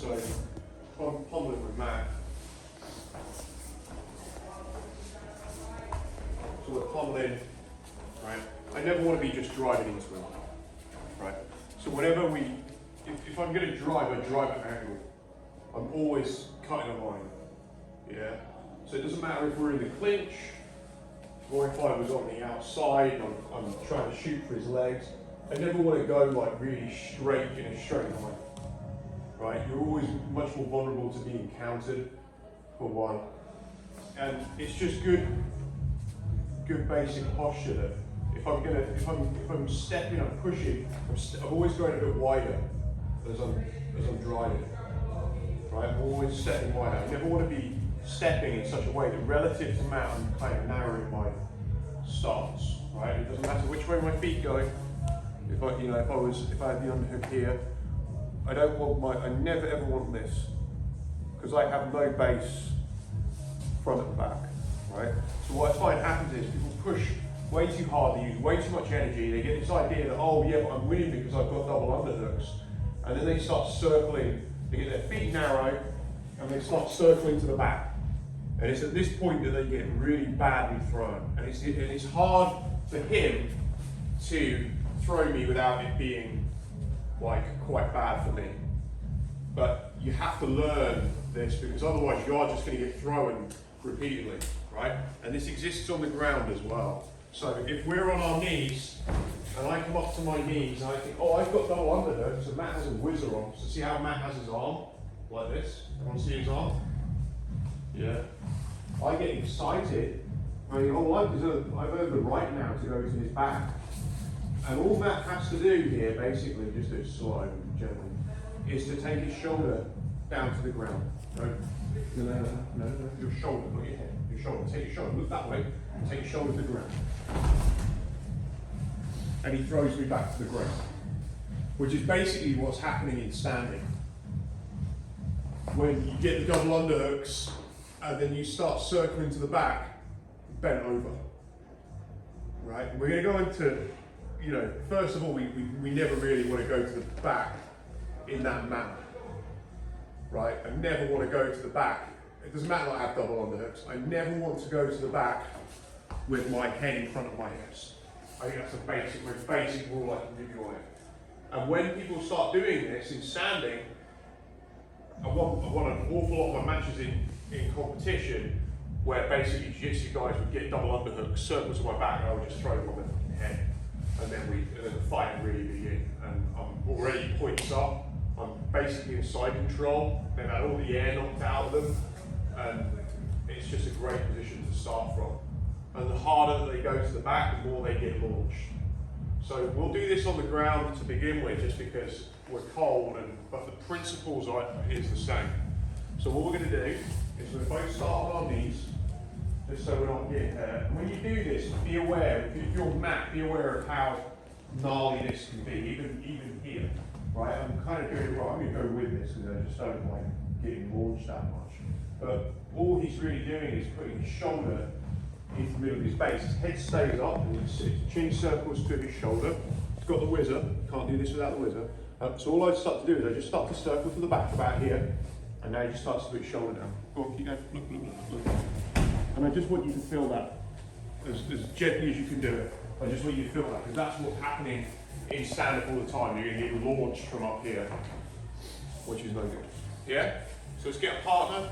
So if I'm pummeling with mat, so we're pummeling, right? I never want to be just driving into it, right? So whenever if I'm going to drive, I drive at an angle. I'm always cutting a line, yeah? So it doesn't matter if we're in the clinch, or if I was on the outside and I'm trying to shoot for his legs. I never want to go like really straight in a straight line, right? You're always much more vulnerable to being countered, for one. And it's just good basic posture that if I'm stepping, I'm pushing, I'm always going a bit wider as I'm driving, right? I'm always stepping wider. I never want to be stepping in such a way that relative to mat, I'm kind of narrowing my stance, right? It doesn't matter which way my feet go. If I had the underhook here, I never ever want this, because I have no base front and back, right? So what I find happens is people push way too hard, they use way too much energy, they get this idea that, oh yeah, but I'm winning because I've got double underhooks, and then they start circling, they get their feet narrow, and they start circling to the back. And it's at this point that they get really badly thrown. And it's hard for him to throw me without it being like quite bad for me. But you have to learn this, because otherwise you are just going to get thrown repeatedly, right? And this exists on the ground as well. So if we're on our knees, and I come up to my knees, and I think, oh, I've got double underhook, so Matt has a whizzer on. So see how Matt has his arm? Like this. Everyone see his arm? Yeah. I get excited. I think, oh, I've earned the right now to go to his back. And all Matt has to do here, basically, just do it slow and gently, is to take his shoulder down to the ground. No, your shoulder, not your head. Your shoulder. Take your shoulder, look that way, and take your shoulder to the ground. And he throws me back to the ground, which is basically what's happening in standing. When you get the double underhooks, and then you start circling to the back, bent over, right? We're going to go into, first of all, we never really want to go to the back in that manner, right? I never want to go to the back. It doesn't matter that I have double underhooks. I never want to go to the back with my head in front of my hips. I think that's the most basic rule I can give you on it. And when people start doing this in standing, I won an awful lot of my matches in competition where basically jiu-jitsu guys would get double underhooks, circle to my back, and I would just throw them on their head. And then the fight would really begin. And I'm already points up, I'm basically in side control, they've had all the air knocked out of them, and it's just a great position to start from. And the harder that they go to the back, the more they get launched. So we'll do this on the ground to begin with, just because we're cold, but the principles is the same. So what we're going to do is we're both start on our knees, just so we're not getting hurt. And when you do this, be aware, if you're Matt, be aware of how gnarly this can be, even here. Right, I'm kind of doing it right. I'm going to go with this because I just don't like getting launched that much. But all he's really doing is putting his shoulder into the middle of his base. His head stays up, and his chin circles to his shoulder. He's got the whizzer. Can't do this without the whizzer. So all I start to do is I just start to circle to the back about here, and now he just starts to put his shoulder down. Go on, keep going. Look. And I just want you to feel that as gently as you can do it. I just want you to feel that, because that's what's happening in stand-up all the time. You're going to get launched from up here, which is no good. Yeah? So let's get a partner.